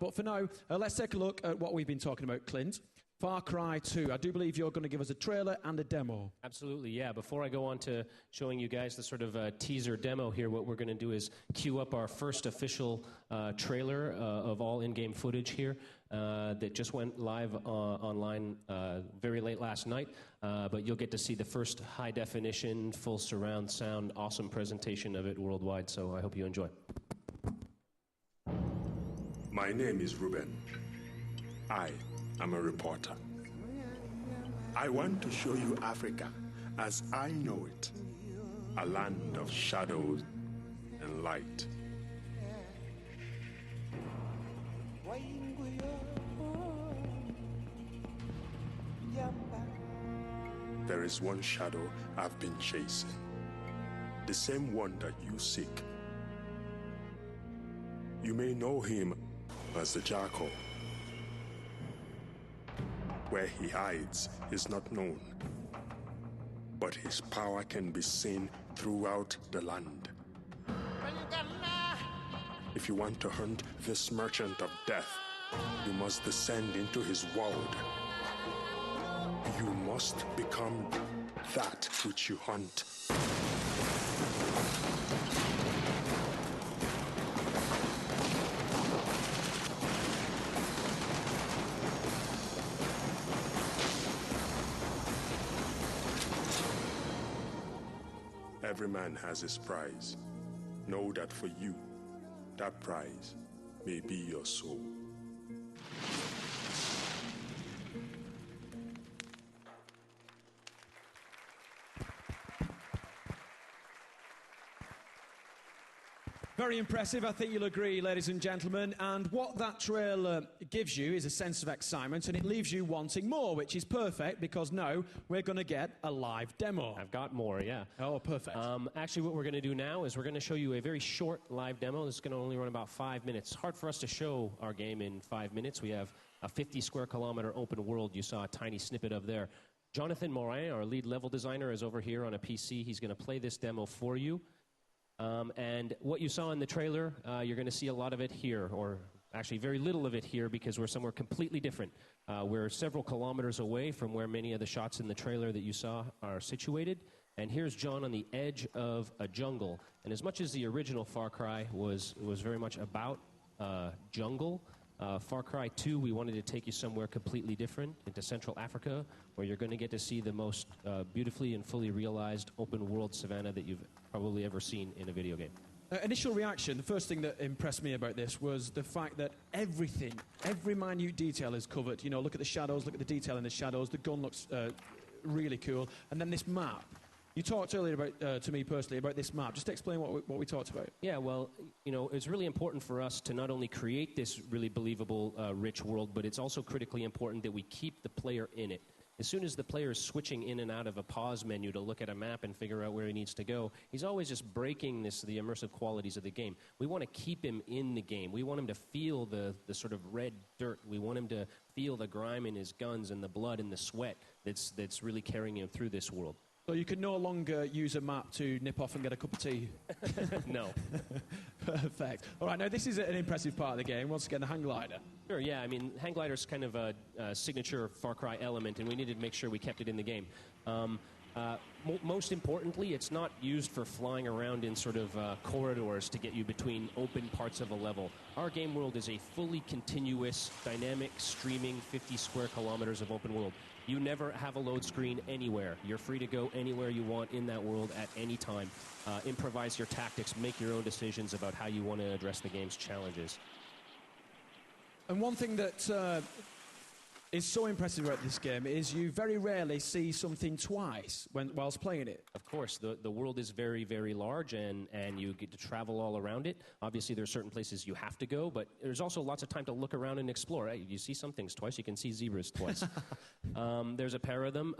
But for now, let's take a look at what we've been talking about, Clint. Far Cry 2. I do believe you're going to give us a trailer and a demo. Absolutely, yeah. Before I go on to showing you guys the sort of teaser demo here, what we're going to do is queue up our first official trailer of all in-game footage here that just went live online very late last night. But you'll get to see the first high-definition, full surround sound, awesome presentation of it worldwide, so I hope you enjoy. My name is Ruben. I'm a reporter. I want to show you Africa as I know it, a land of shadows and light. There is one shadow I've been chasing, the same one that you seek. You may know him as the Jackal. Where he hides is not known, but his power can be seen throughout the land. If you want to hunt this merchant of death, you must descend into his world. You must become that which you hunt. Every man has his prize. Know that for you, that prize may be your soul. Very impressive, I think you'll agree, ladies and gentlemen. And what that trailer gives you is a sense of excitement, and it leaves you wanting more, which is perfect, because now we're going to get a live demo. I've got more, yeah. Oh, perfect. Actually, what we're going to do now is we're going to show you a very short live demo. This is going to only run about 5 minutes. It's hard for us to show our game in 5 minutes. We have a 50-square-kilometer open world you saw a tiny snippet of there. Jonathan Morin, our lead level designer, is over here on a PC. He's going to play this demo for you. And what you saw in the trailer, you're going to see a lot of it here, or actually very little of it here, because we're somewhere completely different. We're several kilometers away from where many of the shots in the trailer that you saw are situated. And here's John on the edge of a jungle. And as much as the original Far Cry was very much about jungle, Far Cry 2, we wanted to take you somewhere completely different, into Central Africa, where you're going to get to see the most beautifully and fully realized open-world savanna that you've probably ever seen in a video game. Initial reaction, the first thing that impressed me about this was the fact that everything, every minute detail is covered. You know, look at the shadows, look at the detail in the shadows, the gun looks really cool. And then this map. You talked earlier about, to me personally, about this map. Just explain what we talked about. Yeah, well, you know, it's really important for us to not only create this really believable, rich world, but it's also critically important that we keep the player in it. As soon as the player is switching in and out of a pause menu to look at a map and figure out where he needs to go, he's always just breaking the immersive qualities of the game. We want to keep him in the game. We want him to feel the sort of red dirt. We want him to feel the grime in his guns and the blood and the sweat that's really carrying him through this world. So you can no longer use a map to nip off and get a cup of tea? No. Perfect. All right, now this is an impressive part of the game. Once again, the hang glider. Sure, yeah. I mean, hang glider's kind of a signature Far Cry element, and we needed to make sure we kept it in the game. Most importantly, it's not used for flying around in sort of corridors to get you between open parts of a level. Our game world is a fully continuous, dynamic, streaming 50 square kilometers of open world. You never have a load screen anywhere. You're free to go anywhere you want in that world at any time. Improvise your tactics, make your own decisions about how you want to address the game's challenges. And one thing that is so impressive about this game is you very rarely see something twice whilst playing it. Of course, the world is very, very large, and you get to travel all around it. Obviously, there are certain places you have to go, but there's also lots of time to look around and explore. Right? You see some things twice, you can see zebras twice. There's a pair of them.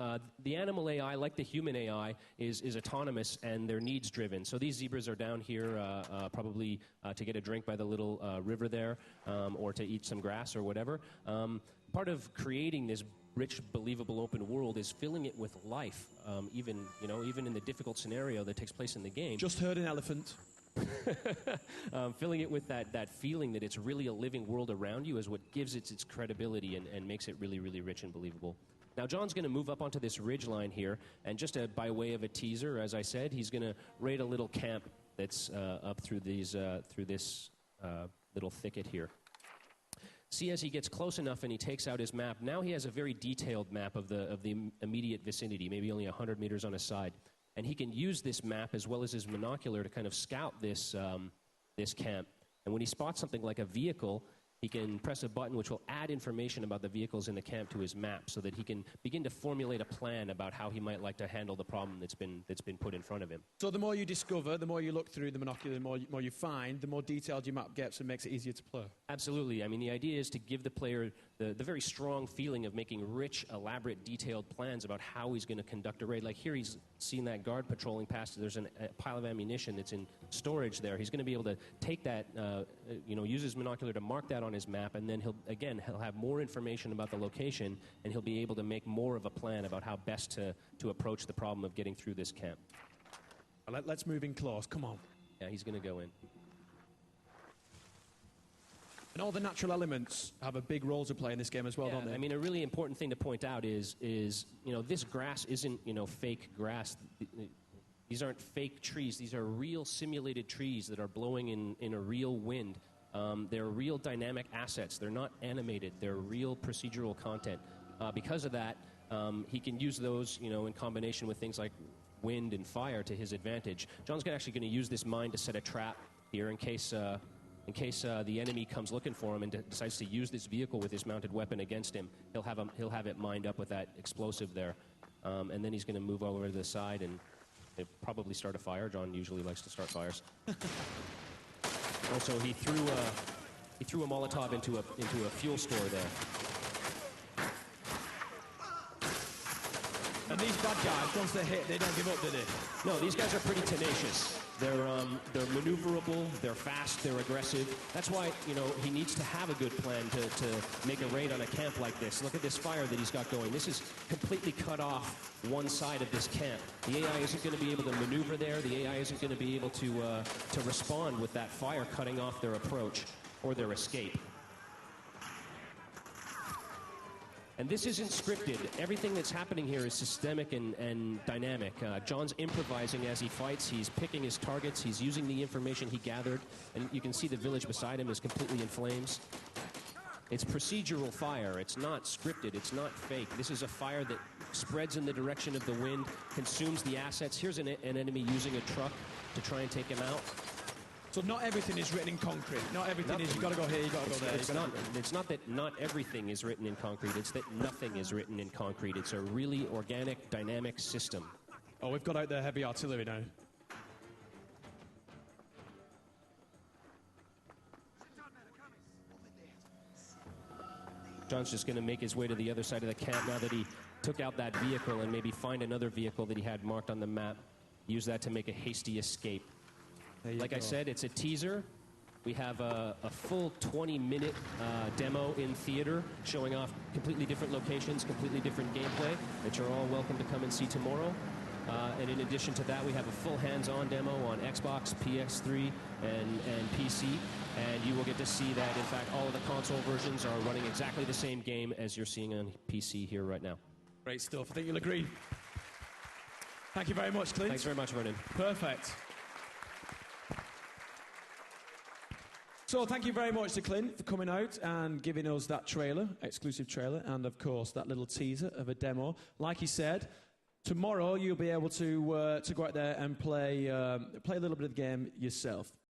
The animal AI, like the human AI, is autonomous, and they're needs-driven. So these zebras are down here probably to get a drink by the little river there, or to eat some grass or whatever. Part of creating this rich, believable open world is filling it with life, even in the difficult scenario that takes place in the game. Just heard an elephant. Filling it with that feeling that it's really a living world around you is what gives it its credibility and makes it really, really rich and believable. Now, John's going to move up onto this ridge line here, and just by way of a teaser, as I said, he's going to raid a little camp that's up through this little thicket here. See, as he gets close enough and he takes out his map, now he has a very detailed map of the immediate vicinity, maybe only 100 meters on his side. And he can use this map as well as his monocular to kind of scout this camp. And when he spots something like a vehicle, he can press a button which will add information about the vehicles in the camp to his map so that he can begin to formulate a plan about how he might like to handle the problem that's been put in front of him. So the more you discover, the more you look through the monocular, the more you find, the more detailed your map gets and makes it easier to play. Absolutely. I mean, the idea is to give the player the very strong feeling of making rich, elaborate, detailed plans about how he's going to conduct a raid. Like here, he's seen that guard patrolling past. There's a pile of ammunition that's in storage there. He's going to be able to take that, use his monocular to mark that on his map, and then he'll have more information about the location, and he'll be able to make more of a plan about how best to approach the problem of getting through this camp. Let's move in close. Come on. Yeah, he's going to go in. And all the natural elements have a big role to play in this game as well, don't they? I mean, a really important thing to point out is this grass isn't, fake grass. These aren't fake trees. These are real simulated trees that are blowing in a real wind. They're real dynamic assets. They're not animated. They're real procedural content. Because of that, he can use those, in combination with things like wind and fire to his advantage. John's actually going to use this mine to set a trap here in case the enemy comes looking for him and decides to use this vehicle with his mounted weapon against him. He'll have it mined up with that explosive there, and then he's going to move over to the side and probably start a fire. John usually likes to start fires. Also, he threw a Molotov into a fuel store there. And these bad guys, once they're hit, they don't give up, do they? No, these guys are pretty tenacious. They're maneuverable, they're fast, they're aggressive. That's why, he needs to have a good plan to make a raid on a camp like this. Look at this fire that he's got going. This is completely cut off one side of this camp. The AI isn't going to be able to maneuver there. The AI isn't going to be able to respond with that fire cutting off their approach or their escape. And this isn't scripted. Everything that's happening here is systemic and dynamic. John's improvising as he fights. He's picking his targets. He's using the information he gathered. And you can see the village beside him is completely in flames. It's procedural fire. It's not scripted. It's not fake. This is a fire that spreads in the direction of the wind, consumes the assets. Here's an enemy using a truck to try and take him out. So not everything is written in concrete. Not everything is, you've got to go here, you've got to go there. It's not that not everything is written in concrete. It's that nothing is written in concrete. It's a really organic, dynamic system. Oh, we've got out the heavy artillery now. John's just going to make his way to the other side of the camp now that he took out that vehicle and maybe find another vehicle that he had marked on the map. Use that to make a hasty escape. Like I said, it's a teaser. We have a full 20-minute demo in theater showing off completely different locations, completely different gameplay that you're all welcome to come and see tomorrow. And in addition to that, we have a full hands-on demo on Xbox, PS3, and PC. And you will get to see that, in fact, all of the console versions are running exactly the same game as you're seeing on PC here right now. Great stuff. I think you'll agree. Thank you very much, Clint. Thanks very much, Vernon. Perfect. So thank you very much to Clint for coming out and giving us that trailer, exclusive trailer, and of course that little teaser of a demo. Like he said, tomorrow you'll be able to go out there and play a little bit of the game yourself.